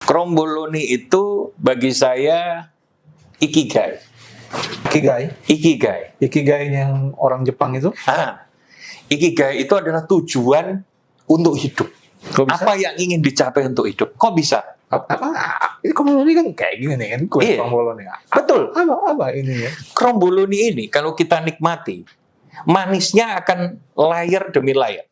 Kromboloni itu bagi saya ikigai. Ikigai yang orang Jepang itu? Ikigai itu adalah tujuan untuk hidup. Apa yang ingin dicapai untuk hidup? Kok bisa? Ini kromboloni kan kayak gini nih kan, kue Iya. kromboloni. Betul. Apa ini ya? Kromboloni ini kalau kita nikmati, manisnya akan layer demi layer.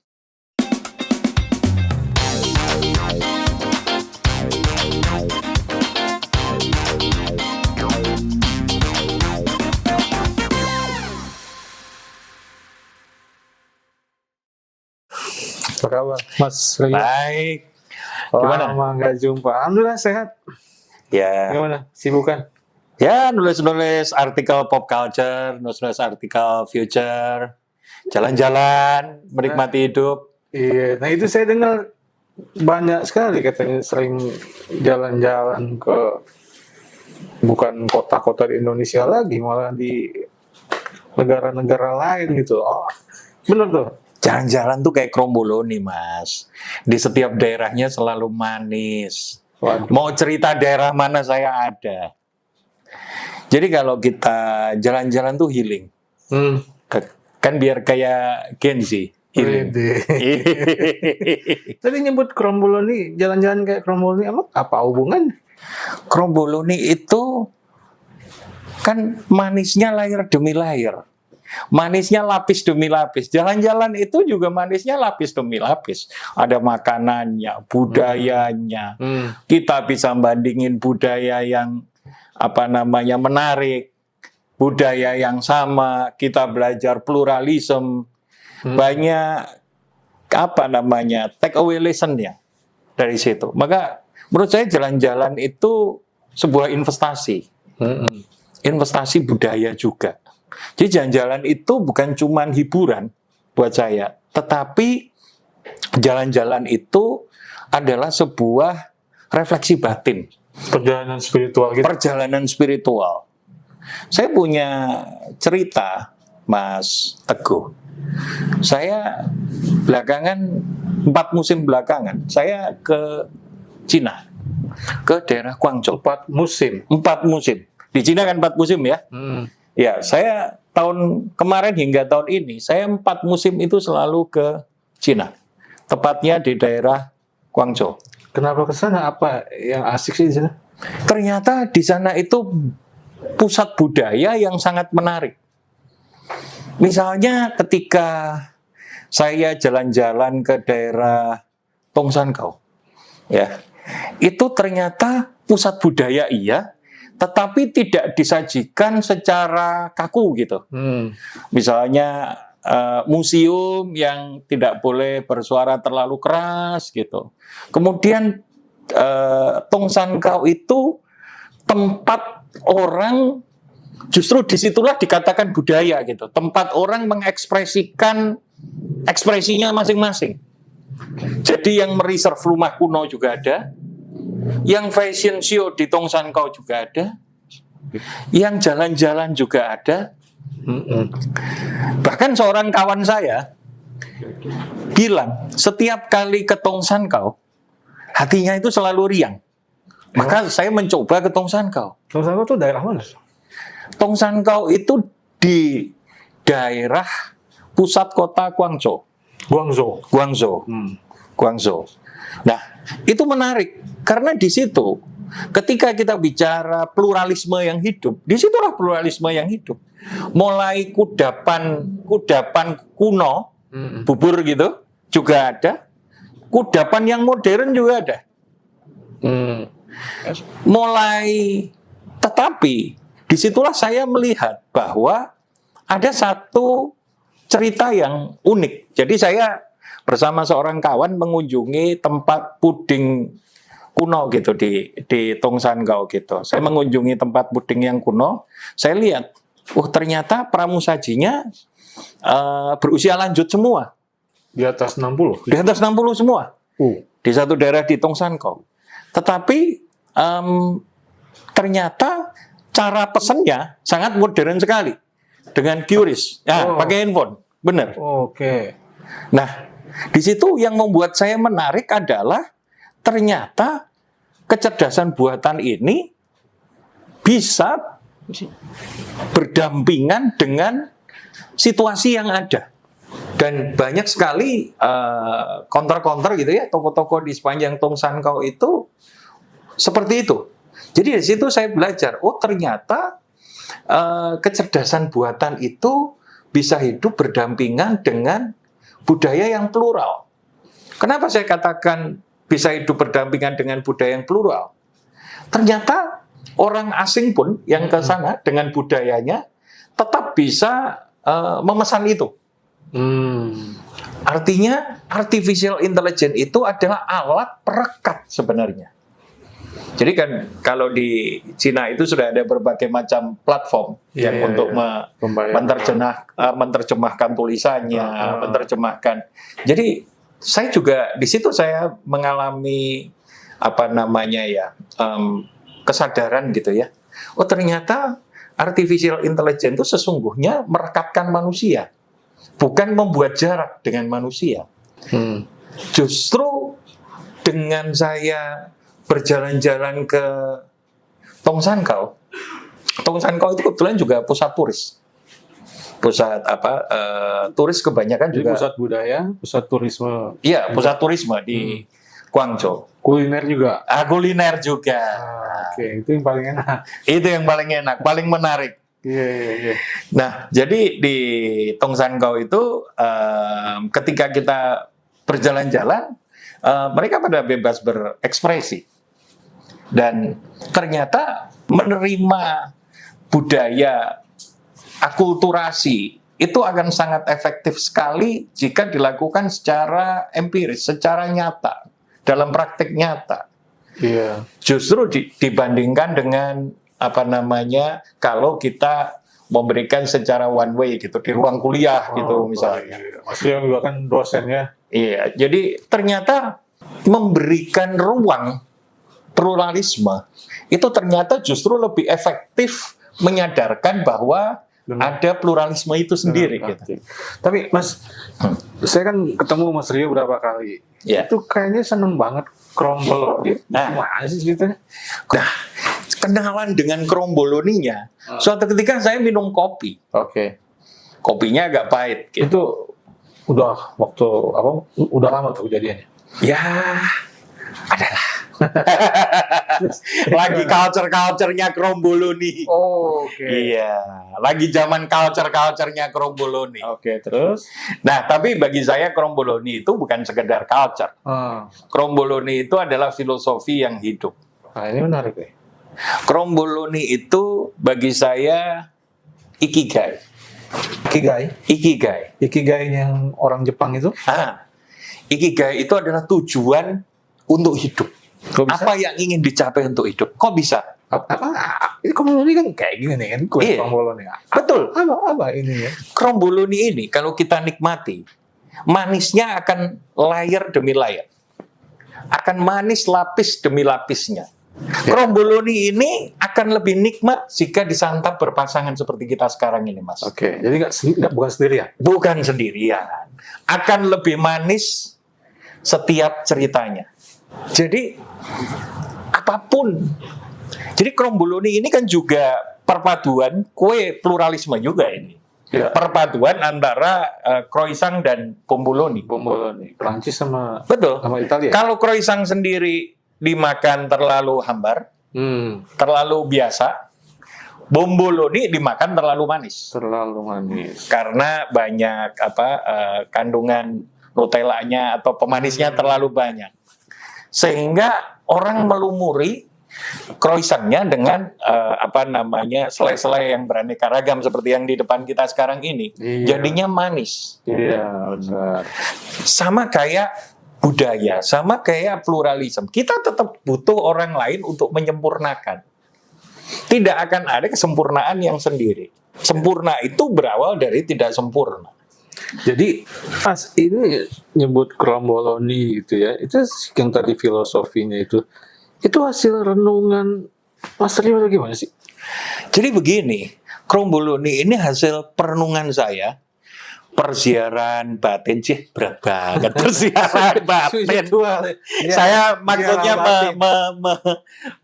Apa kabar, Mas Rio? Baik. Gimana? Lama nggak jumpa. Alhamdulillah sehat. Ya. Gimana? Sibukan? Ya, nulis-nulis artikel pop culture, nulis-nulis artikel future, jalan-jalan, menikmati hidup. Iya. Nah itu saya dengar banyak sekali katanya sering jalan-jalan ke bukan kota-kota di Indonesia lagi, malah di negara-negara lain gitu. Oh, bener tuh. Jalan-jalan tuh kayak kromboloni, Mas. Di setiap daerahnya selalu manis. Waduh. Mau cerita daerah mana saya ada. Jadi kalau kita jalan-jalan tuh healing. Kan biar kayak Gen Z. Healing. Tadi nyebut kromboloni, jalan-jalan kayak kromboloni, apa hubungan? Kromboloni itu kan manisnya layer demi layer. Manisnya lapis demi lapis. Jalan-jalan itu juga manisnya lapis demi lapis. Ada makanannya, budayanya. Kita bisa bandingin budaya yang menarik, budaya yang sama. Kita belajar pluralisme. Banyak take away lesson ya dari situ. Maka menurut saya jalan-jalan itu sebuah investasi. Investasi budaya juga. Jadi jalan-jalan itu bukan cuma hiburan buat saya, tetapi jalan-jalan itu adalah sebuah refleksi batin. Perjalanan spiritual gitu. Perjalanan spiritual. Saya punya cerita, Mas Teguh. Saya belakangan, 4 musim belakangan, saya ke Cina, ke daerah Guangzhou. 4 musim. 4 musim. Di Cina kan 4 musim ya. Ya, saya tahun kemarin hingga tahun ini, saya 4 musim itu selalu ke Cina. Tepatnya di daerah Guangzhou. Kenapa ke sana? Apa yang asik sih di sana? Ternyata di sana itu pusat budaya yang sangat menarik. Misalnya ketika saya jalan-jalan ke daerah Tongsankau, ya, itu ternyata pusat budaya iya, tetapi tidak disajikan secara kaku gitu. Misalnya museum yang tidak boleh bersuara terlalu keras gitu. Kemudian Tongsankau itu tempat orang, justru disitulah dikatakan budaya gitu. Tempat orang mengekspresikan ekspresinya masing-masing. Jadi yang mereserve rumah kuno juga ada. Yang fashion show di Tongsankau juga ada, yang jalan-jalan juga ada. Bahkan seorang kawan saya bilang, setiap kali ke Tongsankau, hatinya itu selalu riang. Maka saya mencoba ke Tongsankau. Tongsankau itu daerah mana? Tongsankau itu di daerah pusat kota Guangzhou. Guangzhou. Nah, itu menarik karena di situ ketika kita bicara pluralisme yang hidup, disitulah pluralisme yang hidup. Mulai kudapan kuno, bubur gitu juga ada, kudapan yang modern juga ada. Tetapi disitulah saya melihat bahwa ada satu cerita yang unik. Jadi saya bersama seorang kawan mengunjungi tempat puding kuno gitu di Tongsankau gitu. Saya mengunjungi tempat puding yang kuno. Saya lihat, ternyata pramusajinya berusia lanjut semua. Di atas 60? Di atas 60 semua. Di satu daerah di Tongsankau. Tetapi ternyata cara pesannya sangat modern sekali. Dengan QRIS. Pakai handphone. Benar. Nah, di situ yang membuat saya menarik adalah ternyata kecerdasan buatan ini bisa berdampingan dengan situasi yang ada. Dan banyak sekali counter-counter gitu ya, toko-toko di sepanjang Tung San Kau itu seperti itu. Jadi dari situ saya belajar, oh ternyata kecerdasan buatan itu bisa hidup berdampingan dengan budaya yang plural. Kenapa saya katakan bisa hidup berdampingan dengan budaya yang plural? Ternyata orang asing pun yang ke sana dengan budayanya tetap bisa memesan itu. Artinya artificial intelligence itu adalah alat perekat sebenarnya. Jadi kan kalau di Cina itu sudah ada berbagai macam platform yang untuk menerjemahkan tulisannya, menerjemahkan. Jadi saya juga di situ saya mengalami kesadaran gitu ya. Oh ternyata artificial intelligence itu sesungguhnya merekatkan manusia, bukan membuat jarak dengan manusia. Justru dengan saya berjalan-jalan ke Tung San Kau. Tung San Kau itu kebetulan juga pusat turis. Pusat turis kebanyakan jadi juga pusat budaya, pusat turisme. Iya, pusat turisme di Guangzhou. Kuliner juga. Kuliner juga. Oke, itu yang paling enak. Itu yang paling enak, paling menarik. Iya. Nah, jadi di Tung San Kau itu ketika kita berjalan-jalan, mereka pada bebas berekspresi. Dan ternyata menerima budaya akulturasi itu akan sangat efektif sekali jika dilakukan secara empiris, secara nyata, dalam praktik nyata. Iya. Justru dibandingkan dengan kalau kita memberikan secara one way gitu di ruang kuliah gitu misalnya. Iya. Maksudnya juga kan dosennya. Iya, jadi ternyata memberikan ruang pluralisme itu ternyata justru lebih efektif menyadarkan bahwa ada pluralisme itu sendiri. Gitu. Tapi Mas, saya kan ketemu Mas Rio berapa kali. Ya. Itu kayaknya seneng banget Kromboloni. Gimana sih ceritanya? Nah, kenalan dengan Kromboloninya. Suatu ketika saya minum kopi. Oke. Kopinya agak pahit. Gitu. Itu udah udah lama tuh kejadiannya. Ya, adalah. Lagi culture-nya Kromboloni. Oh, oke. Iya, lagi zaman culture-nya Kromboloni. Oke, terus? Nah, tapi bagi saya Kromboloni itu bukan sekedar culture. Kromboloni itu adalah filosofi yang hidup. Nah, ini menarik nih. Kromboloni itu bagi saya ikigai. Ikigai yang orang Jepang itu? Ikigai itu adalah tujuan untuk hidup. Apa yang ingin dicapai untuk hidup? Kok bisa? Ini Kromboloni kan kayak gini nih kan? Kue Iya. Kromboloni. Betul. Apa ini ya? Kromboloni ini kalau kita nikmati, manisnya akan layer demi layer. Akan manis lapis demi lapisnya. Kromboloni ini akan lebih nikmat jika disantap berpasangan seperti kita sekarang ini, Mas. Oke, jadi bukan sendirian? Bukan sendirian. Akan lebih manis setiap ceritanya. Jadi apapun. Jadi Kromboloni ini kan juga perpaduan kue pluralisme juga ini. Ya. Perpaduan antara croissant dan bomboloni. Prancis sama Italia. Kalau croissant sendiri dimakan terlalu hambar, terlalu biasa. Bomboloni dimakan terlalu manis. Karena banyak kandungan Nutellanya atau pemanisnya terlalu banyak. Sehingga orang melumuri croissantnya dengan selai-selai yang beraneka ragam seperti yang di depan kita sekarang ini. Iya. Jadinya manis. Iya, benar. Sama kayak budaya, sama kayak pluralisme. Kita tetap butuh orang lain untuk menyempurnakan. Tidak akan ada kesempurnaan yang sendiri. Sempurna itu berawal dari tidak sempurna. Jadi Mas ini nyebut Kromboloni gitu ya, itu yang tadi filosofinya itu hasil renungan Mas Rio atau gimana sih? Jadi begini, Kromboloni ini hasil perenungan saya persiaran batin sih berat banget persiaran batin. Spiritual. Ya, Saya maksudnya batin.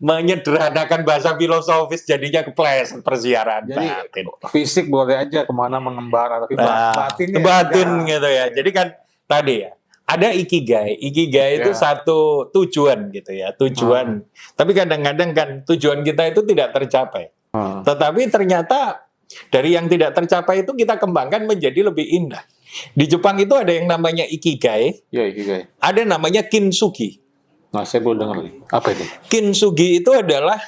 menyederhanakan bahasa filosofis jadinya kepleset persiaran Jadi batin. fisik boleh aja kemana mengembara, tapi Nah, batinnya batin jangan. gitu ya. Jadi kan tadi ya ada ikigai. Ikigai itu Ya. satu tujuan gitu ya, tujuan. Tapi kadang-kadang kan tujuan kita itu tidak tercapai. Tetapi ternyata dari yang tidak tercapai itu kita kembangkan menjadi lebih indah. Di Jepang itu ada yang namanya ikigai, Ya, ikigai. ada namanya kintsugi. Nah, saya belum dengar nih. Apa itu? Kintsugi itu adalah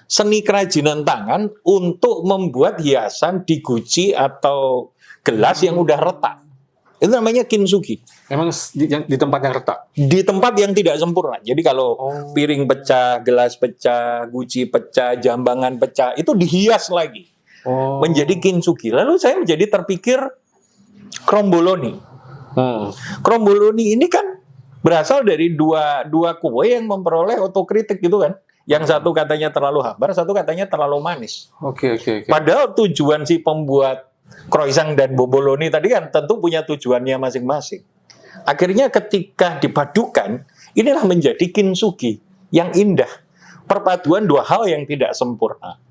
seni kerajinan tangan untuk membuat hiasan di guci atau gelas yang udah retak. Itu namanya kintsugi. Memang di tempat yang retak. Di tempat yang tidak sempurna. Jadi kalau Oh. piring pecah, gelas pecah, guci pecah, jambangan pecah, itu dihias lagi Oh. menjadi kintsugi. Lalu saya menjadi terpikir kromboloni. Kromboloni ini kan berasal dari dua kue yang memperoleh otokritik gitu kan. Yang satu katanya terlalu hambar, satu katanya terlalu manis. Oke. Padahal tujuan si pembuat croissant dan bomboloni tadi kan tentu punya tujuannya masing-masing. Akhirnya ketika dipadukan, inilah menjadi kintsugi yang indah. Perpaduan dua hal yang tidak sempurna.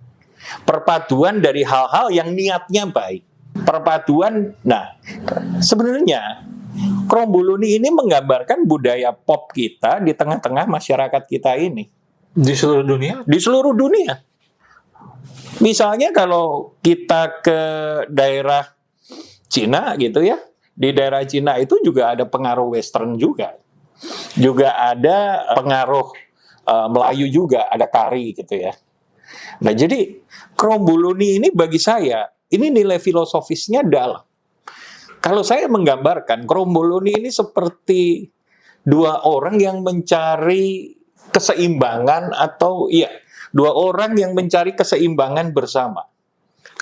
Perpaduan dari hal-hal yang niatnya baik. Perpaduan, nah sebenarnya kromboloni ini menggambarkan budaya pop kita di tengah-tengah masyarakat kita ini. Di seluruh dunia? Di seluruh dunia. Misalnya kalau kita ke daerah Cina gitu ya, di daerah Cina itu juga ada pengaruh Western juga. Juga ada pengaruh Melayu juga, ada kari gitu ya. Nah jadi kromboloni ini bagi saya, ini nilai filosofisnya dalam. Kalau saya menggambarkan, kromboloni ini seperti dua orang yang mencari keseimbangan atau dua orang yang mencari keseimbangan bersama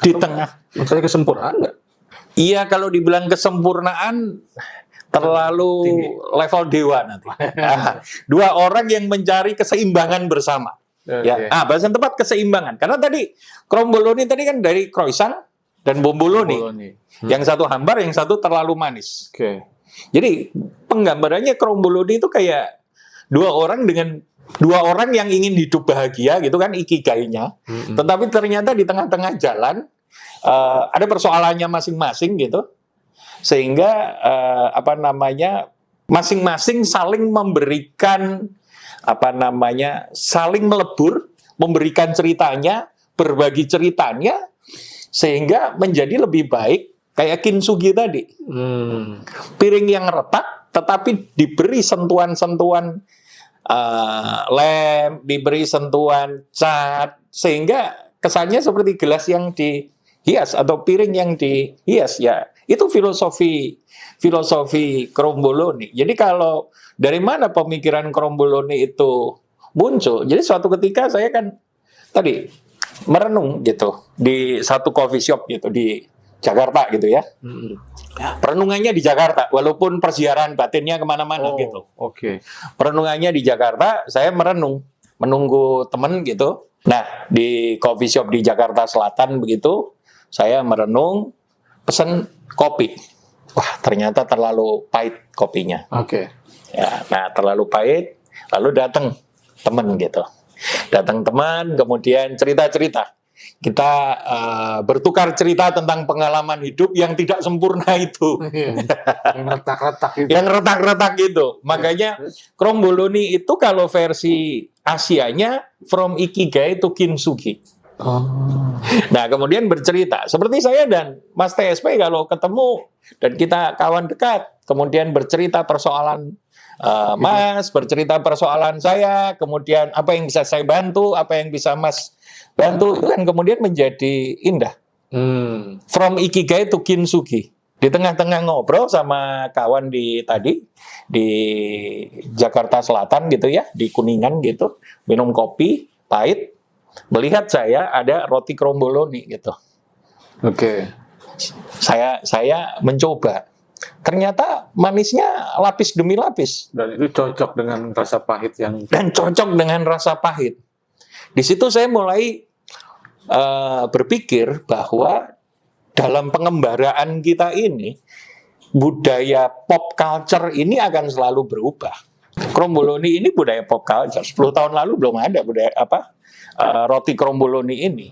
di tengah. Mencari kesempurnaan nggak? Iya, kalau dibilang kesempurnaan terlalu Tinggi. level dewa nanti. Dua orang yang mencari keseimbangan bersama. Ya, bahasa tepat keseimbangan. Karena tadi kromboloni tadi kan dari croissant dan bomboloni. Yang satu hambar, yang satu terlalu manis. Oke. Jadi penggambarannya kromboloni itu kayak dua orang yang ingin hidup bahagia gitu kan ikigainya. Tetapi ternyata di tengah-tengah jalan ada persoalannya masing-masing gitu. Sehingga masing-masing saling memberikan saling melebur, memberikan ceritanya, berbagi ceritanya sehingga menjadi lebih baik kayak kintsugi tadi. Piring yang retak tetapi diberi sentuhan-sentuhan lem, diberi sentuhan cat sehingga kesannya seperti gelas yang dihias atau piring yang dihias ya. Itu filosofi kromboloni. Jadi kalau dari mana pemikiran kromboloni itu muncul? Jadi suatu ketika saya kan tadi merenung gitu di satu coffee shop gitu di Jakarta gitu ya. Perenungannya di Jakarta, walaupun persiaran batinnya kemana-mana gitu. Oke. Perenungannya di Jakarta, saya menunggu teman gitu. Nah, di coffee shop di Jakarta Selatan begitu, saya merenung, pesen kopi. Wah, ternyata terlalu pahit kopinya. Oke. Ya, nah terlalu pahit, lalu datang teman gitu. Datang teman, kemudian cerita-cerita. Kita bertukar cerita tentang pengalaman hidup yang tidak sempurna itu. Yang retak-retak itu. Yang retak-retak gitu. Makanya kromboloni itu kalau versi Asianya from ikigai to kintsugi. Nah, kemudian bercerita. Seperti saya dan Mas TSP kalau ketemu dan kita kawan dekat, kemudian bercerita persoalan Mas, bercerita persoalan saya, kemudian apa yang bisa saya bantu, apa yang bisa Mas bantu, itu kan kemudian menjadi indah. From ikigai to kintsugi. Di tengah-tengah ngobrol sama kawan di Jakarta Selatan gitu ya, di Kuningan gitu, minum kopi pahit, melihat saya ada roti kromboloni gitu. Oke. Saya mencoba. Ternyata manisnya lapis demi lapis Dan itu cocok dengan rasa pahit yang dan cocok dengan rasa pahit. Di situ saya mulai berpikir bahwa dalam pengembaraan kita ini budaya pop culture ini akan selalu berubah. Kromboloni ini budaya pop culture. 10 tahun lalu belum ada budaya roti kromboloni ini.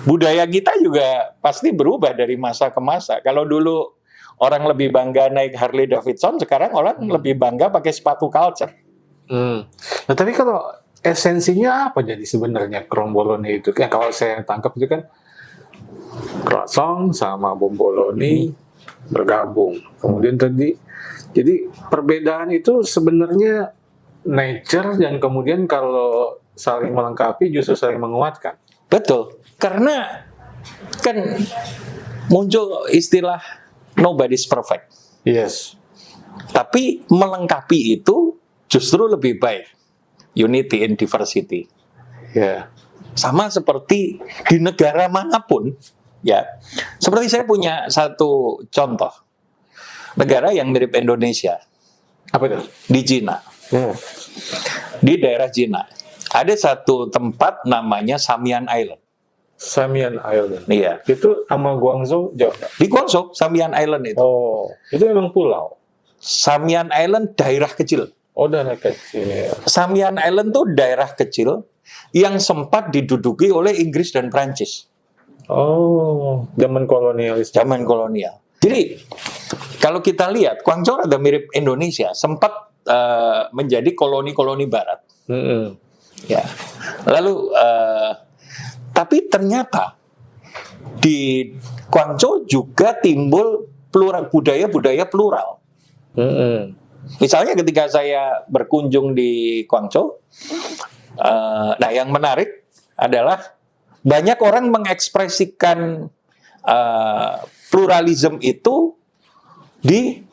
Budaya kita juga pasti berubah dari masa ke masa. Kalau dulu orang lebih bangga naik Harley Davidson, sekarang orang lebih bangga pakai sepatu culture. Nah, tapi kalau esensinya apa jadi sebenarnya kromboloni itu? Ya, kalau saya tangkap itu kan croissant sama bomboloni bergabung. Kemudian tadi, jadi perbedaan itu sebenarnya nature dan kemudian kalau saling melengkapi justru saling menguatkan. Betul. Karena kan muncul istilah nobody's perfect. Yes. Tapi melengkapi itu justru lebih baik. Unity in diversity. Ya. Sama seperti di negara manapun, ya. Seperti saya punya satu contoh. Negara yang mirip Indonesia. Apa itu? Di Cina. Ya. Di daerah Cina. Ada satu tempat namanya Samian Island. Samian Island. Iya. Itu sama Guangzhou jauh nggak? Di Guangzhou, Samian Island itu. Oh, itu memang pulau. Samian Island daerah kecil. Oh, daerah kecil. Ya. Samian Island itu daerah kecil yang sempat diduduki oleh Inggris dan Prancis. Oh, zaman kolonialis. Zaman kolonial. Jadi, kalau kita lihat, Guangzhou ada mirip Indonesia, sempat menjadi koloni-koloni barat. Ya. Lalu, tapi ternyata di Guangzhou juga timbul budaya-budaya plural. Misalnya ketika saya berkunjung di Guangzhou, nah yang menarik adalah banyak orang mengekspresikan pluralisme itu di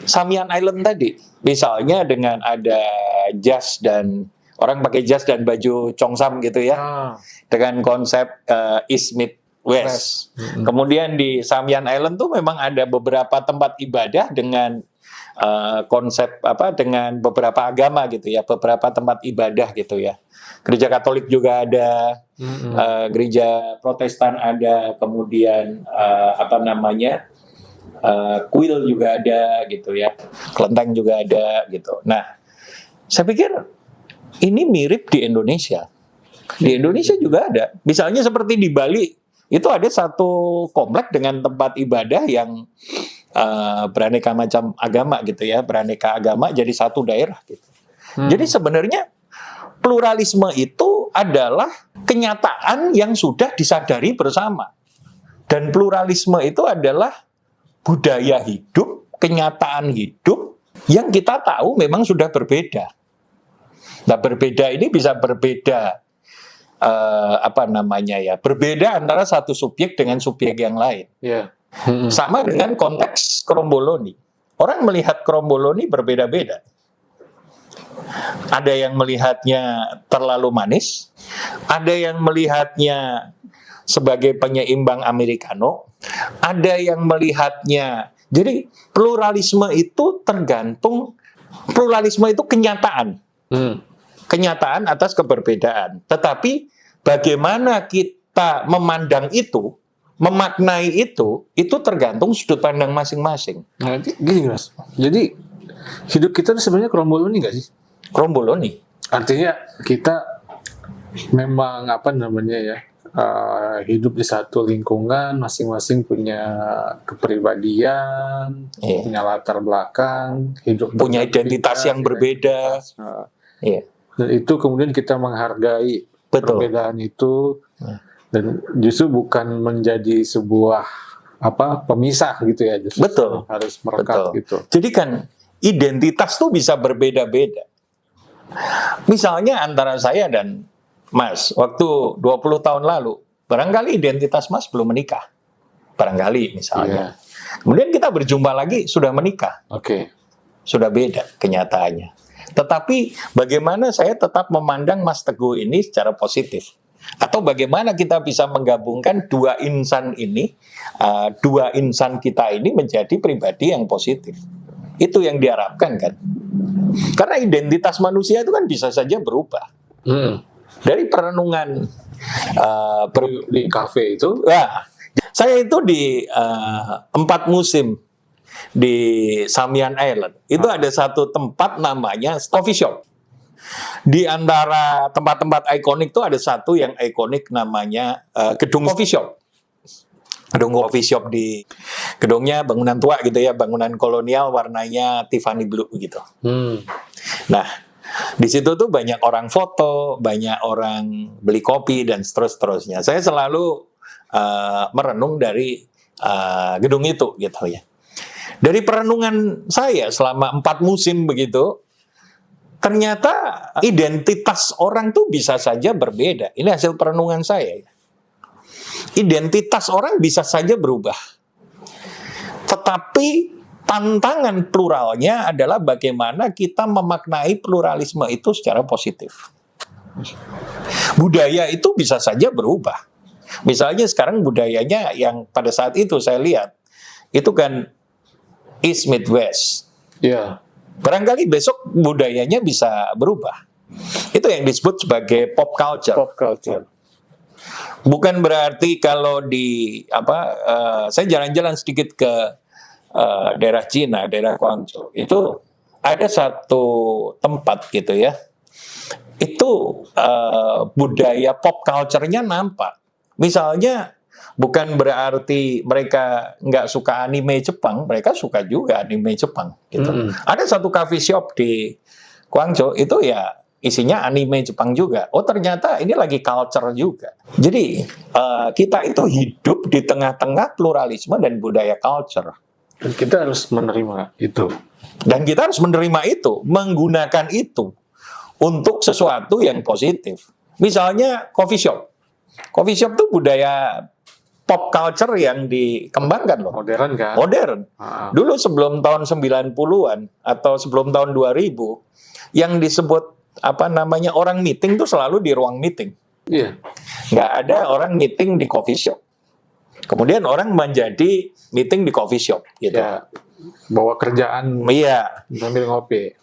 Samian Island tadi. Misalnya dengan ada jas dan orang pakai jas dan baju Cheongsam gitu ya, dengan konsep East Meet West. Kemudian di Samian Island tuh memang ada beberapa tempat ibadah dengan konsep dengan beberapa agama gitu ya, beberapa tempat ibadah gitu ya. Gereja Katolik juga ada, gereja Protestan ada, kemudian kuil juga ada gitu ya, kelenteng juga ada gitu. Nah, saya pikir ini mirip di Indonesia. Di Indonesia juga ada. Misalnya seperti di Bali, itu ada satu komplek dengan tempat ibadah yang beraneka macam agama gitu ya, beraneka agama jadi satu daerah gitu. Jadi sebenarnya pluralisme itu adalah kenyataan yang sudah disadari bersama. Dan pluralisme itu adalah budaya hidup, kenyataan hidup yang kita tahu memang sudah berbeda. Nah, berbeda ini bisa berbeda berbeda antara satu subjek dengan subjek yang lain. Yeah. Sama dengan konteks kromboloni. Orang melihat kromboloni berbeda-beda. Ada yang melihatnya terlalu manis, ada yang melihatnya sebagai penyeimbang americano, ada yang melihatnya. Jadi pluralisme itu tergantung, pluralisme itu kenyataan. Kenyataan atas keberbedaan. Tetapi bagaimana kita memandang itu, memaknai itu tergantung sudut pandang masing-masing. Nah, gini Mas, jadi hidup kita sebenarnya kromboloni nggak sih? Kromboloni. Artinya kita memang hidup di satu lingkungan, masing-masing punya kepribadian, punya latar belakang, hidup punya identitas yang berbeda. Dan itu kemudian kita menghargai perbedaan itu. Dan justru bukan menjadi sebuah pemisah gitu ya, justru harus merekat gitu. Jadi kan identitas tuh bisa berbeda-beda. Misalnya antara saya dan Mas waktu 20 tahun lalu, barangkali identitas Mas belum menikah. Barangkali misalnya. Kemudian kita berjumpa lagi sudah menikah. Sudah beda kenyataannya. Tetapi bagaimana saya tetap memandang Mas Teguh ini secara positif? Atau bagaimana kita bisa menggabungkan dua insan kita ini menjadi pribadi yang positif. Itu yang diharapkan kan. Karena identitas manusia itu kan bisa saja berubah. Dari perenungan di kafe itu. Saya itu di 4 musim di Samian Island. Itu ada satu tempat namanya coffee shop. Di antara tempat-tempat ikonik itu ada satu yang ikonik namanya gedung coffee shop. Gedung coffee shop di gedungnya bangunan tua gitu ya, bangunan kolonial warnanya Tiffany blue gitu. Nah, di situ tuh banyak orang foto, banyak orang beli kopi dan seterusnya. Saya selalu merenung dari gedung itu gitu ya. Dari perenungan saya selama 4 musim begitu, ternyata identitas orang tuh bisa saja berbeda. Ini hasil perenungan saya. Identitas orang bisa saja berubah. Tetapi tantangan pluralnya adalah bagaimana kita memaknai pluralisme itu secara positif. Budaya itu bisa saja berubah. Misalnya sekarang budayanya yang pada saat itu saya lihat, itu kan East Meet West. Ya. Barangkali besok budayanya bisa berubah. Itu yang disebut sebagai pop culture. Pop culture. Bukan berarti kalau saya jalan-jalan sedikit ke daerah Cina, daerah Guangzhou. Itu ada satu tempat gitu ya. Itu budaya pop culture-nya nampak. Misalnya bukan berarti mereka nggak suka anime Jepang, mereka suka juga anime Jepang. Gitu. Ada satu coffee shop di Guangzhou itu ya isinya anime Jepang juga. Oh ternyata ini lagi culture juga. Jadi kita itu hidup di tengah-tengah pluralisme dan budaya culture. Dan kita harus menerima itu. Dan kita harus menerima itu, menggunakan itu untuk sesuatu yang positif. Misalnya coffee shop. Coffee shop itu budaya pop culture yang dikembangkan loh. Modern kan? Modern. Dulu sebelum tahun 90-an atau sebelum tahun 2000 yang disebut orang meeting tuh selalu di ruang meeting. Iya. Nggak ada orang meeting di coffee shop. Kemudian orang menjadi meeting di coffee shop gitu. Ya. Bawa kerjaan Iya. sambil ngopi.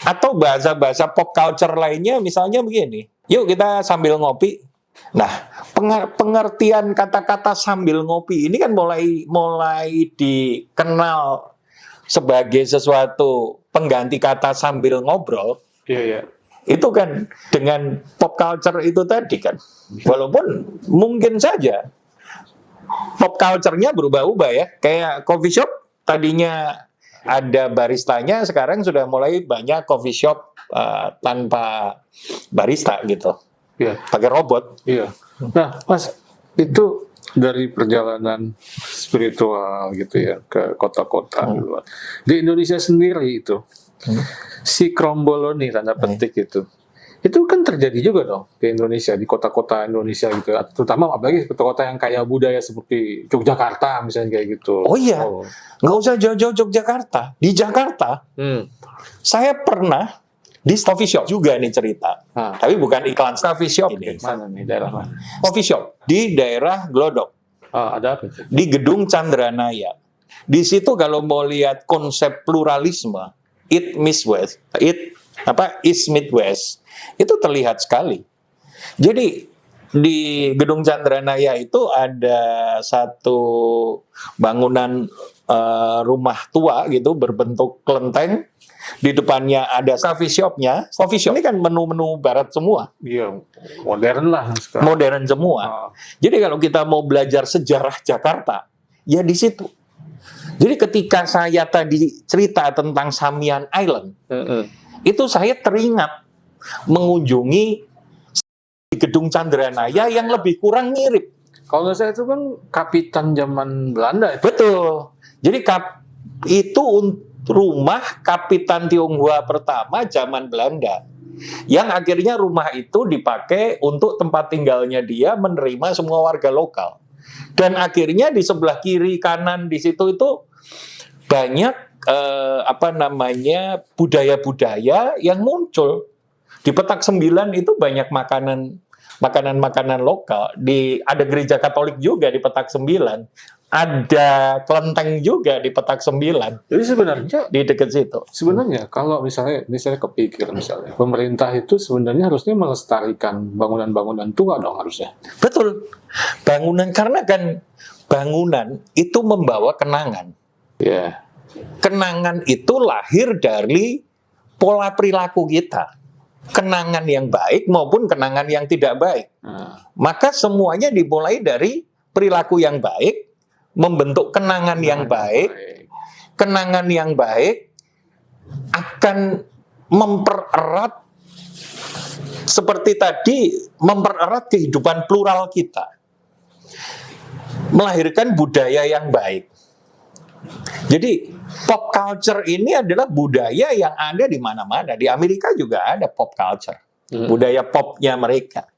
Atau bahasa-bahasa pop culture lainnya misalnya begini. Yuk kita sambil ngopi. Nah, pengertian kata-kata sambil ngopi ini kan mulai dikenal sebagai sesuatu pengganti kata sambil ngobrol. Iya, iya. Itu kan dengan pop culture itu tadi kan. Walaupun mungkin saja pop culture-nya berubah-ubah ya. Kayak coffee shop tadinya ada baristanya, sekarang sudah mulai banyak coffee shop tanpa barista gitu. Iya. Pakai robot. Iya. Nah, Mas, itu dari perjalanan spiritual gitu ya ke kota-kota gitu. Di Indonesia sendiri itu si kromboloni tanda petik itu kan terjadi juga dong di Indonesia, di kota-kota Indonesia gitu, terutama apalagi kota-kota yang kaya budaya seperti Yogyakarta misalnya kayak gitu. Oh iya, nggak usah jauh-jauh Yogyakarta. Di Jakarta, saya pernah di coffee shop juga nih cerita. Tapi bukan iklan coffee shop ini. Mana nih daerah mana? Coffee shop di daerah Glodok. Ada apa itu? Di Gedung Chandranaya. Di situ kalau mau lihat konsep pluralisme, East Meet West, itu terlihat sekali. Jadi di Gedung Chandranaya itu ada satu bangunan rumah tua gitu berbentuk kelenteng. Di depannya ada coffee shop-nya. Coffee shop ini kan menu-menu barat semua. Iya, modern lah sekarang. Modern semua. Jadi kalau kita mau belajar sejarah Jakarta, ya di situ. Jadi ketika saya tadi cerita tentang Samian Island, itu saya teringat mengunjungi Gedung Chandranaya yang lebih kurang mirip. Kalau nggak salah itu kan kapitan zaman Belanda itu. Betul. Jadi itu rumah Kapitan Tionghoa pertama zaman Belanda. Yang akhirnya rumah itu dipakai untuk tempat tinggalnya dia, menerima semua warga lokal. Dan akhirnya di sebelah kiri kanan di situ itu banyak budaya-budaya yang muncul. Di Petak Sembilan itu banyak makanan lokal. Ada gereja Katolik juga di Petak Sembilan. Ada kelenteng juga di Petak Sembilan. Jadi sebenarnya di dekat situ. Sebenarnya kalau misalnya kepikir misalnya pemerintah itu sebenarnya harusnya melestarikan bangunan-bangunan tua dong harusnya. Betul. Bangunan karena kan bangunan itu membawa kenangan. Iya. kenangan itu lahir dari pola perilaku kita. Kenangan yang baik maupun kenangan yang tidak baik. Maka semuanya dimulai dari perilaku yang baik, membentuk kenangan yang baik. Kenangan yang baik akan mempererat, seperti tadi, mempererat kehidupan plural kita. Melahirkan budaya yang baik. Jadi pop culture ini adalah budaya yang ada di mana-mana. Di Amerika juga ada pop culture, budaya popnya mereka.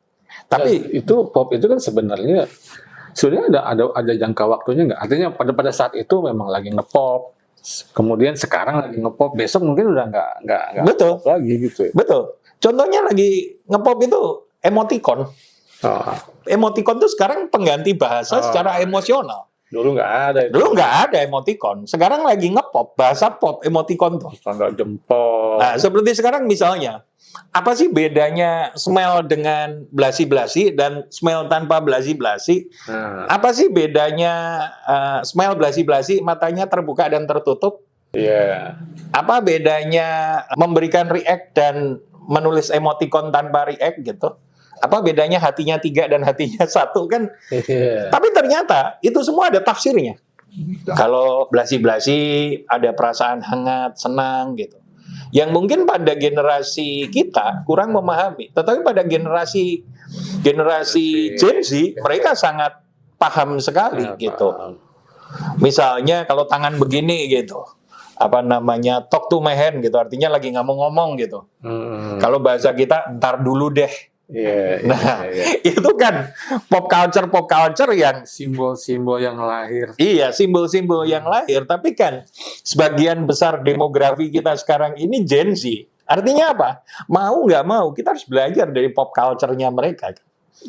Tapi itu pop itu kan sebenarnya ada jangka waktunya nggak? Artinya pada saat itu memang lagi ngepop, kemudian sekarang lagi ngepop, besok mungkin udah nggak betul ngepop lagi gitu. Ya? Betul. Contohnya lagi ngepop itu emoticon. Emoticon itu sekarang pengganti bahasa secara emosional. Dulu nggak ada. Dulu nggak ada emoticon. Sekarang lagi ngepop, bahasa pop emoticon tuh. Tanda jempol. Nah, seperti sekarang misalnya, apa sih bedanya smile dengan blasi-blasi dan smile tanpa blasi-blasi? Apa sih bedanya smile blasi-blasi, matanya terbuka dan tertutup? Iya. Apa bedanya memberikan react dan menulis emoticon tanpa react gitu? Apa bedanya hatinya 3 dan hatinya 1 kan? Tapi ternyata itu semua ada tafsirnya. Kalau blasi-blasi ada perasaan hangat, senang gitu. Yang mungkin pada generasi kita kurang memahami. Tetapi pada generasi Gen Z mereka sangat paham sekali gitu. Misalnya kalau tangan begini gitu. Apa namanya, talk to my hand gitu, artinya lagi ngomong-ngomong gitu. Kalau bahasa kita, ntar dulu deh. Itu kan pop culture yang simbol-simbol yang lahir. Iya, simbol-simbol yang lahir. Tapi kan sebagian besar demografi kita sekarang ini Gen Z. Artinya apa? Mau nggak mau kita harus belajar dari pop culture-nya mereka.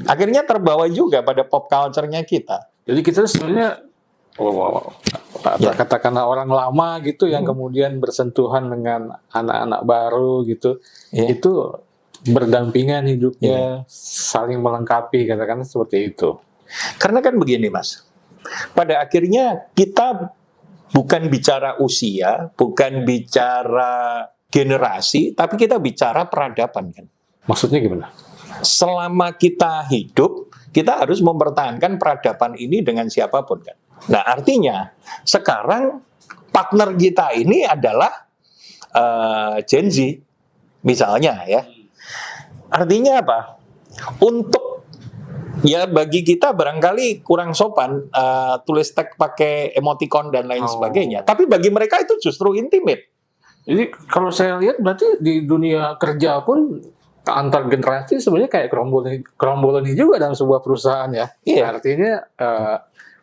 Akhirnya terbawa juga pada pop culture-nya kita. Jadi kita sebenarnya katakanlah orang lama gitu yang kemudian bersentuhan dengan anak-anak baru gitu, itu berdampingan hidupnya, saling melengkapi, katakan seperti itu. Karena kan begini Mas, pada akhirnya kita bukan bicara usia, bukan bicara generasi, tapi kita bicara peradaban kan. Maksudnya gimana? Selama kita hidup, kita harus mempertahankan peradaban ini dengan siapapun kan. Nah artinya sekarang partner kita ini adalah Gen Z misalnya ya. Artinya apa? Untuk ya bagi kita barangkali kurang sopan tulis teks pakai emoticon dan lain sebagainya. Tapi bagi mereka itu justru intimate. Jadi kalau saya lihat berarti di dunia kerja pun antar generasi sebenarnya kayak kerombolan juga dalam sebuah perusahaan ya. Iya. Artinya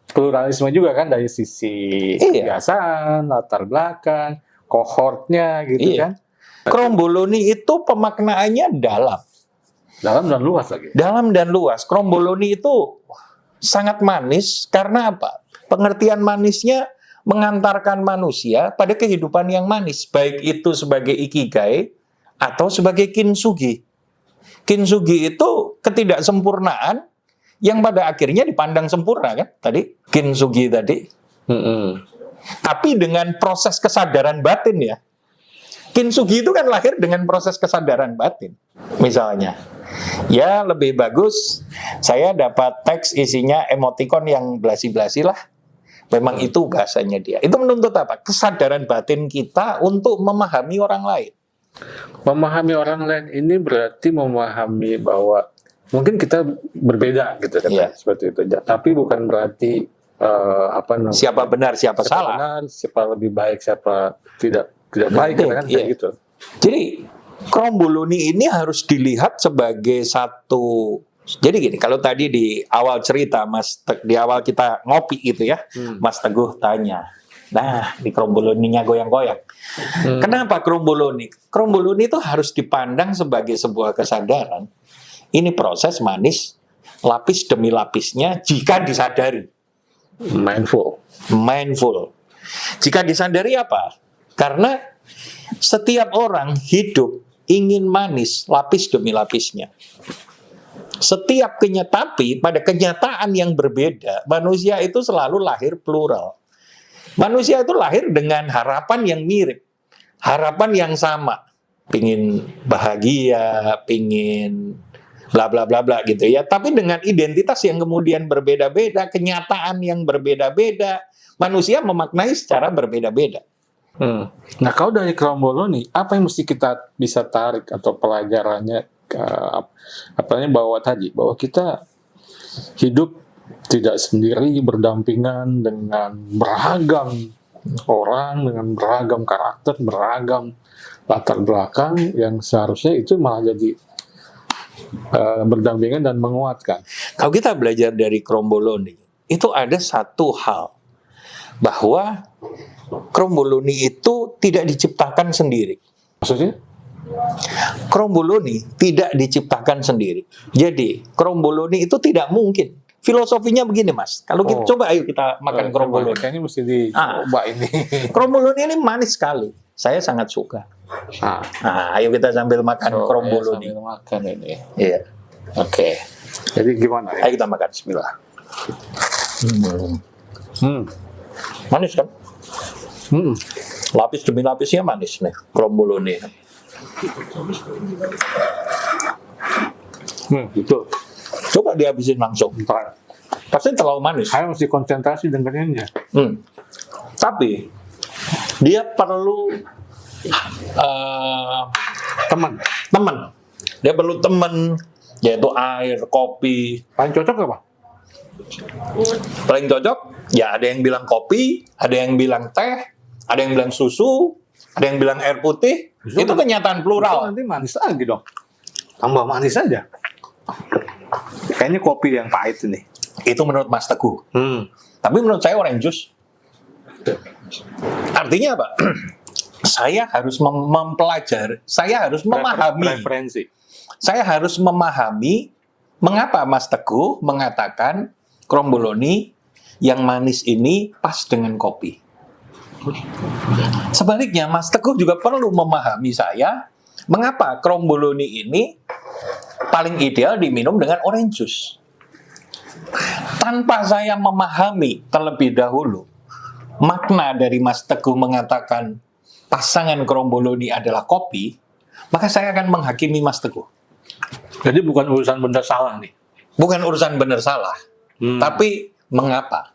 pluralisme juga kan dari sisi kebiasaan, latar belakang, kohortnya gitu kan. Kromboloni itu pemaknaannya dalam dan luas lagi. Dalam dan luas. Kromboloni itu sangat manis karena apa? Pengertian manisnya mengantarkan manusia pada kehidupan yang manis, baik itu sebagai ikigai atau sebagai kintsugi. Kintsugi itu ketidaksempurnaan yang pada akhirnya dipandang sempurna kan? Tadi kintsugi tadi. Tapi dengan proses kesadaran batin ya. Kintsugi itu kan lahir dengan proses kesadaran batin. Misalnya, ya lebih bagus saya dapat teks isinya emoticon yang blasi-blasi lah. Memang itu bahasanya dia. Itu menuntut apa? Kesadaran batin kita untuk memahami orang lain. Memahami orang lain ini berarti memahami bahwa mungkin kita berbeda gitu kan, seperti itu. Tapi bukan berarti siapa benar, siapa salah. Benar, siapa lebih baik, siapa tidak baik kan kayak gitu. Jadi kromboloni ini harus dilihat sebagai satu. Jadi gini, kalau tadi di awal cerita Mas, di awal kita ngopi gitu ya, Mas Teguh tanya, nah di kromboloninya goyang-goyang. Kenapa kromboloni? Kromboloni itu harus dipandang sebagai sebuah kesadaran. Ini proses manis, lapis demi lapisnya jika disadari. Mindful. Jika disadari apa? Karena setiap orang hidup ingin manis, lapis demi lapisnya. Tapi pada kenyataan yang berbeda, manusia itu selalu lahir plural. Manusia itu lahir dengan harapan yang mirip, harapan yang sama, pingin bahagia, pingin bla bla bla bla gitu ya. Tapi dengan identitas yang kemudian berbeda-beda, kenyataan yang berbeda-beda, manusia memaknai secara berbeda-beda. Nah, kalau dari Kromboloni, apa yang mesti kita bisa tarik atau pelajarannya bahwa kita hidup tidak sendiri, berdampingan dengan beragam orang, dengan beragam karakter, beragam latar belakang yang seharusnya itu malah jadi berdampingan dan menguatkan. Kalau kita belajar dari Kromboloni, itu ada satu hal, bahwa Kromboloni itu tidak diciptakan sendiri. Maksudnya? Kromboloni tidak diciptakan sendiri. Jadi, Kromboloni itu tidak mungkin. Filosofinya begini, Mas. Kalau kita coba, ayo kita makan Kromboloni. Kayaknya mesti dicoba ini. Kromboloni ini manis sekali. Saya sangat suka. Ayo kita sambil makan Kromboloni. Sambil makan ini. Iya. Oke. Jadi gimana? Ayo kita makan. Bismillah. Manis kan? Lapis demi lapisnya manis nih, Kromboloni. Betul. Coba dihabisin langsung. Pasti terlalu manis. Saya mesti konsentrasi dengerinnya. Tapi dia perlu teman. Dia perlu teman, yaitu air, kopi. Paling cocok apa? Paling cocok, ya ada yang bilang kopi, ada yang bilang teh, ada yang bilang susu, ada yang bilang air putih. Itu kenyataan plural. Nanti manis lagi dong. Tambah manis aja. Kayaknya kopi yang pahit ini. Itu menurut Mas Teguh. Tapi menurut saya orange juice. Artinya apa? Saya harus mempelajari, saya harus memahami. Referensi. Saya harus memahami mengapa Mas Teguh mengatakan Kromboloni yang manis ini pas dengan kopi. Sebaliknya, Mas Teguh juga perlu memahami saya mengapa Kromboloni ini paling ideal diminum dengan orange juice. Tanpa saya memahami terlebih dahulu makna dari Mas Teguh mengatakan pasangan Kromboloni adalah kopi, maka saya akan menghakimi Mas Teguh. Jadi bukan urusan benar salah nih. Bukan urusan benar salah, tapi mengapa?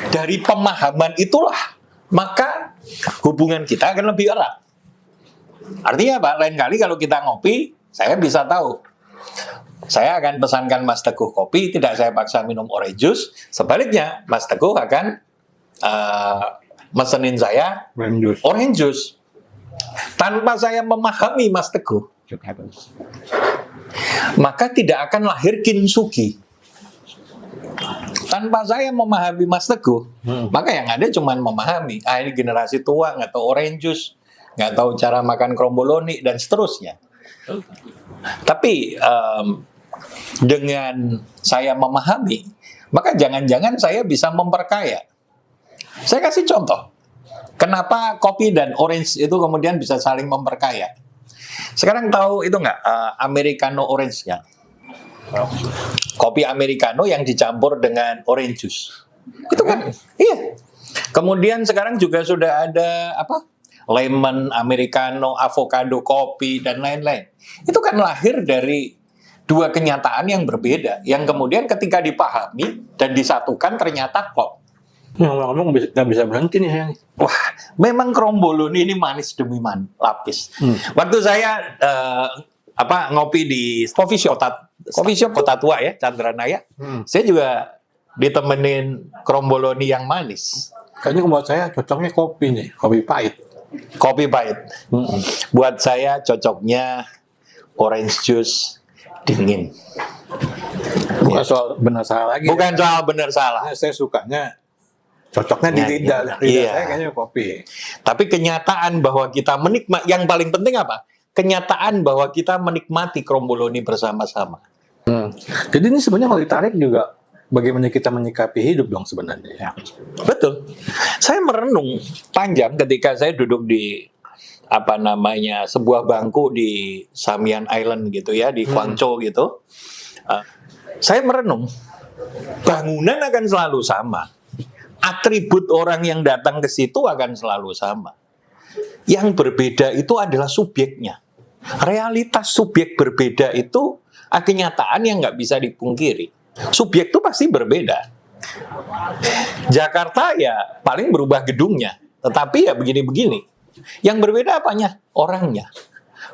Dari pemahaman itulah, maka hubungan kita akan lebih erat. Artinya apa? Lain kali kalau kita ngopi, saya bisa tahu. Saya akan pesankan Mas Teguh kopi, tidak saya paksa minum orange juice. Sebaliknya, Mas Teguh akan mesenin saya orange juice. Tanpa saya memahami Mas Teguh, maka tidak akan lahir kintsugi. Tanpa saya memahami Mas Teguh, maka yang ada cuma memahami. Ini generasi tua, nggak tahu orange juice, nggak tahu cara makan Kromboloni, dan seterusnya. Tapi dengan saya memahami, maka jangan-jangan saya bisa memperkaya. Saya kasih contoh. Kenapa kopi dan orange itu kemudian bisa saling memperkaya? Sekarang tahu itu nggak Americano orange-nya? Kopi Americano yang dicampur dengan orange juice. Itu kan, iya. Kemudian sekarang juga sudah ada lemon Americano, avocado kopi, dan lain-lain. Itu kan lahir dari dua kenyataan yang berbeda, yang kemudian ketika dipahami dan disatukan ternyata klop. Ngomong-ngomong nggak bisa berhenti nih saya nih. Wah, memang Kromboloni ini manis demi lapis. Waktu saya ngopi di coffee shop Kota Tua ya, Chandranaya, saya juga ditemenin Kromboloni yang manis. Kayaknya buat saya cocoknya kopi nih, kopi pahit. Kopi pahit. Buat saya cocoknya orange juice dingin. Bukan soal benar salah lagi. Bukan soal benar salah. Saya sukanya cocoknya di lidah. Lidah saya kayaknya kopi. Tapi kenyataan bahwa kita menikmati, yang paling penting apa? Kenyataan bahwa kita menikmati Kromboloni bersama-sama. Jadi ini sebenarnya kalau ditarik juga bagaimana kita menyikapi hidup dong sebenarnya. Ya. Betul. Saya merenung panjang ketika saya duduk di sebuah bangku di Samian Island gitu ya, di Guangzhou gitu. Saya merenung bangunan akan selalu sama, atribut orang yang datang ke situ akan selalu sama. Yang berbeda itu adalah subjeknya. Realitas subjek berbeda itu kenyataan yang nggak bisa dipungkiri. Subjek itu pasti berbeda. Jakarta ya paling berubah gedungnya, tetapi ya begini-begini. Yang berbeda apanya? Orangnya,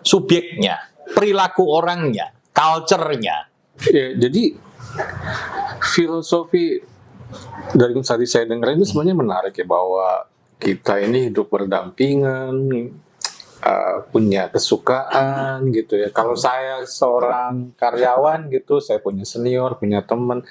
subjeknya, perilaku orangnya, culture-nya. Ya, jadi filosofi dari yang tadi saya dengar itu sebenarnya menarik ya, bahwa kita ini hidup berdampingan, punya kesukaan gitu ya. Kalau saya seorang karyawan gitu, saya punya senior, punya teman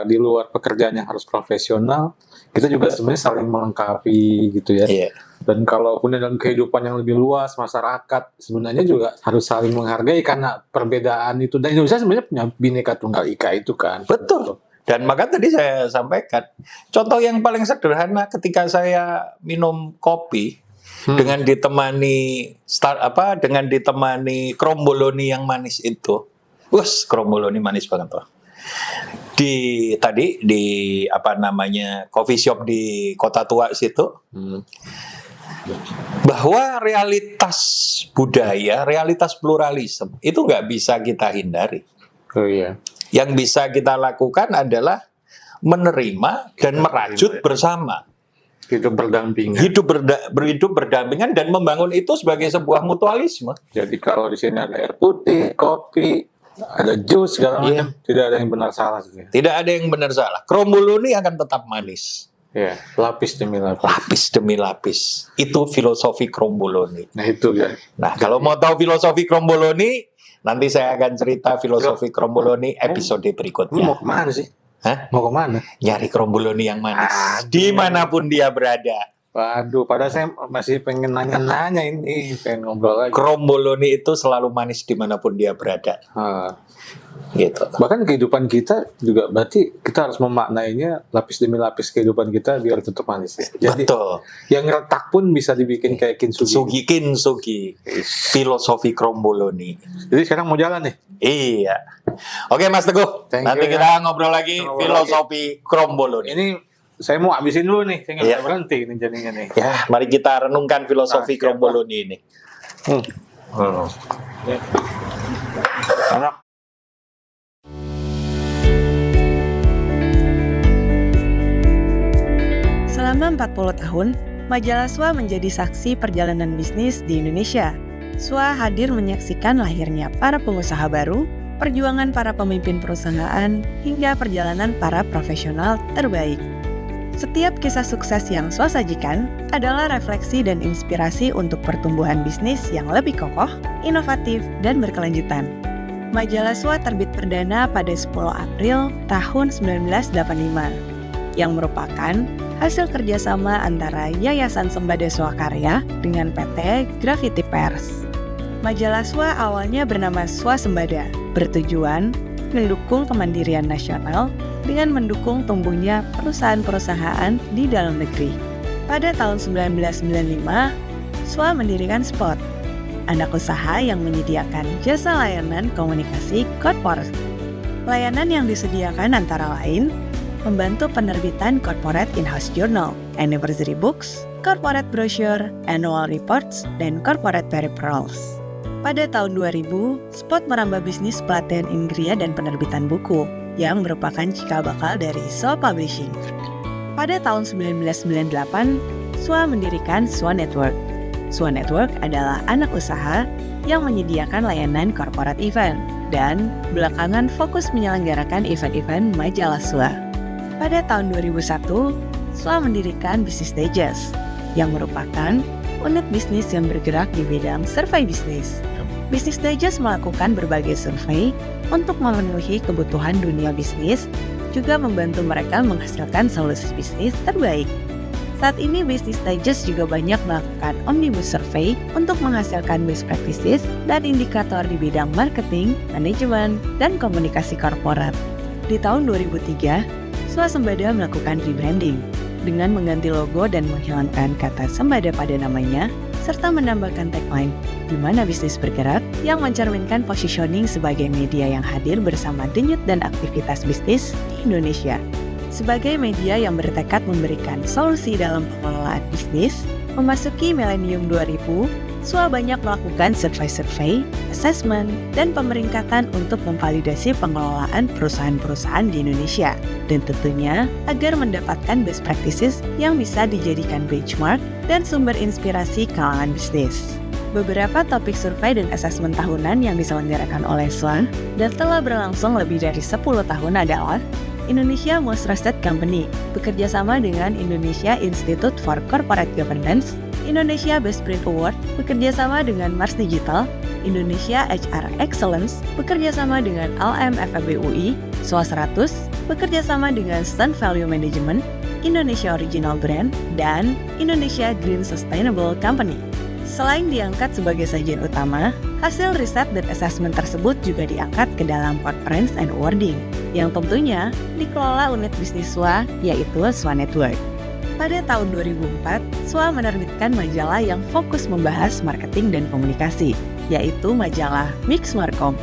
di luar pekerjaan yang harus profesional, kita juga sebenarnya saling melengkapi gitu ya. Iya. Dan kalau punya dalam kehidupan yang lebih luas, masyarakat sebenarnya juga harus saling menghargai karena perbedaan itu. Dan Indonesia sebenarnya punya Bhinneka Tunggal Ika itu kan. Betul. Dan maka tadi saya sampaikan, contoh yang paling sederhana ketika saya minum kopi dengan ditemani dengan ditemani kromboloni yang manis itu. Kromboloni manis banget tuh. Di coffee shop di Kota Tua situ. Bahwa realitas budaya, realitas pluralisme itu nggak bisa kita hindari. Oh iya. Yang bisa kita lakukan adalah menerima dan merajut bersama. Hidup berdampingan. Hidup berdampingan dan membangun itu sebagai sebuah mutualisme. Jadi kalau di sini ada air putih, kopi, ada jus segala macam, tidak ada yang benar salah. Tidak ada yang benar salah. Kromboloni akan tetap manis. Ya, lapis demi lapis. Lapis demi lapis. Itu filosofi kromboloni. Nah itu ya. Nah kalau mau tahu filosofi kromboloni, nanti saya akan cerita filosofi kromboloni episode Lu berikutnya. mau kemana sih? Hah? Mau kemana? Nyari kromboloni yang manis. Dimanapun dia berada. Waduh, padahal saya masih pengen nanya-nanya ini, pengen ngobrol lagi. Kromboloni itu selalu manis dimanapun dia berada. Gitu. Bahkan kehidupan kita juga berarti kita harus memaknainya lapis demi lapis kehidupan kita biar tetap manis ya. Jadi betul. Yang retak pun bisa dibikin kayak kintsugi. Kintsugi. Filosofi kromboloni. Jadi sekarang mau jalan nih? Iya. Oke Mas Teguh, nanti kita ngobrol lagi filosofi kromboloni. Ini saya mau habisin dulu nih, saya nggak bisa berhenti nih jadinya nih. Ya, mari kita renungkan filosofi kromboloni ini. Enak. Selama 40 tahun, majalah SWA menjadi saksi perjalanan bisnis di Indonesia. SWA hadir menyaksikan lahirnya para pengusaha baru, perjuangan para pemimpin perusahaan, hingga perjalanan para profesional terbaik. Setiap kisah sukses yang SWA sajikan adalah refleksi dan inspirasi untuk pertumbuhan bisnis yang lebih kokoh, inovatif, dan berkelanjutan. Majalah SWA terbit perdana pada 10 April tahun 1985, yang merupakan hasil kerjasama antara Yayasan Sembada Swakarya dengan PT Graffiti Pers. Majalah SWA awalnya bernama SWA Sembada, bertujuan mendukung kemandirian nasional dengan mendukung tumbuhnya perusahaan-perusahaan di dalam negeri. Pada tahun 1995, SWA mendirikan Spot, anak usaha yang menyediakan jasa layanan komunikasi corporate. Layanan yang disediakan antara lain membantu penerbitan corporate in-house journal, anniversary books, corporate brochure, annual reports, dan corporate peripherals. Pada tahun 2000, Spot merambah bisnis pelatihan Inggria dan penerbitan buku, yang merupakan cikal bakal dari SWA Publishing. Pada tahun 1998, SWA mendirikan SWA Network. SWA Network adalah anak usaha yang menyediakan layanan corporate event, dan belakangan fokus menyelenggarakan event-event majalah SWA. Pada tahun 2001, SWA mendirikan Business Digest, yang merupakan unit bisnis yang bergerak di bidang survei bisnis. Business Digest melakukan berbagai survei untuk memenuhi kebutuhan dunia bisnis, juga membantu mereka menghasilkan solusi bisnis terbaik. Saat ini Business Digest juga banyak melakukan omnibus survey untuk menghasilkan best practices dan indikator di bidang marketing, manajemen, dan komunikasi korporat. Di tahun 2003, SWA Sembada melakukan rebranding dengan mengganti logo dan menghilangkan kata Sembada pada namanya, serta menambahkan tagline "Di mana bisnis bergerak" yang mencerminkan positioning sebagai media yang hadir bersama denyut dan aktivitas bisnis di Indonesia. Sebagai media yang bertekad memberikan solusi dalam pengelolaan bisnis, memasuki milenium 2000, SWA banyak melakukan survei, assessment, dan pemeringkatan untuk memvalidasi pengelolaan perusahaan-perusahaan di Indonesia. Dan tentunya agar mendapatkan best practices yang bisa dijadikan benchmark dan sumber inspirasi kalangan bisnis. Beberapa topik survei dan asesmen tahunan yang diselenggarakan oleh SWA dan telah berlangsung lebih dari 10 tahun adalah Indonesia Most Trusted Company, bekerjasama dengan Indonesia Institute for Corporate Governance, Indonesia Best Print Award, bekerjasama dengan Mars Digital, Indonesia HR Excellence, bekerjasama dengan LMFEB UI, SWA 100, bekerjasama dengan Sun Value Management, Indonesia Original Brand, dan Indonesia Green Sustainable Company. Selain diangkat sebagai sajian utama, hasil riset dan asesmen tersebut juga diangkat ke dalam conference and awarding, yang tentunya dikelola unit bisnis SWA, yaitu SWA Network. Pada tahun 2004, SWA menerbitkan majalah yang fokus membahas marketing dan komunikasi, yaitu majalah Mix Markom.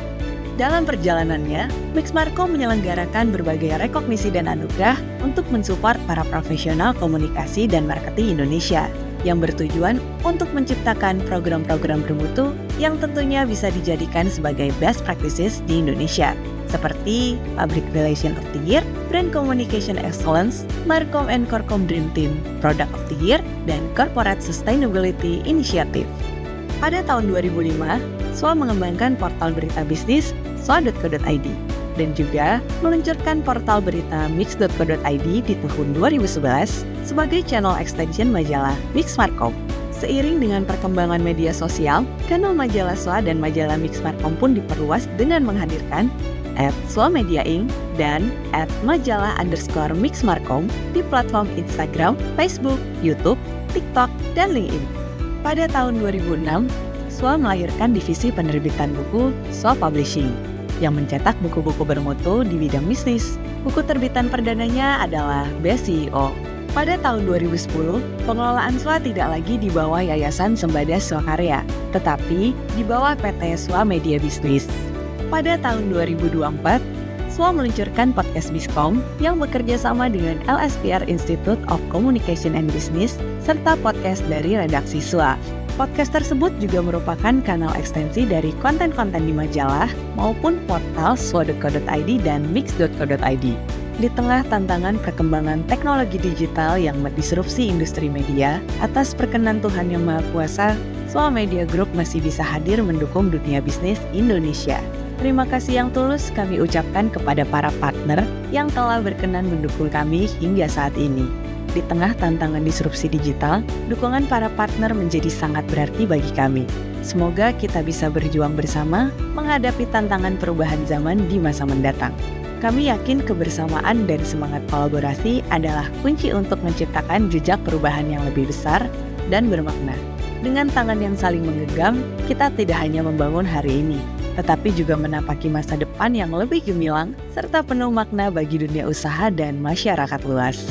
Dalam perjalanannya, Mix Markom menyelenggarakan berbagai rekognisi dan anugerah untuk mensupport para profesional komunikasi dan marketing Indonesia, yang bertujuan untuk menciptakan program-program bermutu yang tentunya bisa dijadikan sebagai best practices di Indonesia, seperti Public Relation of the Year, Brand Communication Excellence, Markom and Corkom Dream Team, Product of the Year, dan Corporate Sustainability Initiative. Pada tahun 2005, SWA mengembangkan portal berita bisnis swa.co.id dan juga meluncurkan portal berita mix.co.id di tahun 2011 sebagai channel extension majalah Mix Markom. Seiring dengan perkembangan media sosial, kanal majalah SWA dan majalah Mix Markom pun diperluas dengan menghadirkan @SWA-Media Inc. dan @majalah_Mix Markom di platform Instagram, Facebook, YouTube, TikTok, dan LinkedIn. Pada tahun 2006, SWA melahirkan divisi penerbitan buku SWA Publishing yang mencetak buku-buku bermutu di bidang bisnis. Buku terbitan perdananya adalah Best CEO. Pada tahun 2010, pengelolaan SWA tidak lagi di bawah Yayasan Sembada Swakarya, tetapi di bawah PT SWA Media Bisnis. Pada tahun 2024, SWA meluncurkan podcast Biskom yang bekerja sama dengan LSPR Institute of Communication and Business serta podcast dari redaksi SWA. Podcast tersebut juga merupakan kanal ekstensi dari konten-konten di majalah maupun portal swa.co.id dan mix.co.id. Di tengah tantangan perkembangan teknologi digital yang mendisrupsi industri media, atas perkenan Tuhan Yang Maha Kuasa, SWA Media Group masih bisa hadir mendukung dunia bisnis Indonesia. Terima kasih yang tulus kami ucapkan kepada para partner yang telah berkenan mendukung kami hingga saat ini. Di tengah tantangan disrupsi digital, dukungan para partner menjadi sangat berarti bagi kami. Semoga kita bisa berjuang bersama menghadapi tantangan perubahan zaman di masa mendatang. Kami yakin kebersamaan dan semangat kolaborasi adalah kunci untuk menciptakan jejak perubahan yang lebih besar dan bermakna. Dengan tangan yang saling menggenggam, kita tidak hanya membangun hari ini, tetapi juga menapaki masa depan yang lebih gemilang serta penuh makna bagi dunia usaha dan masyarakat luas.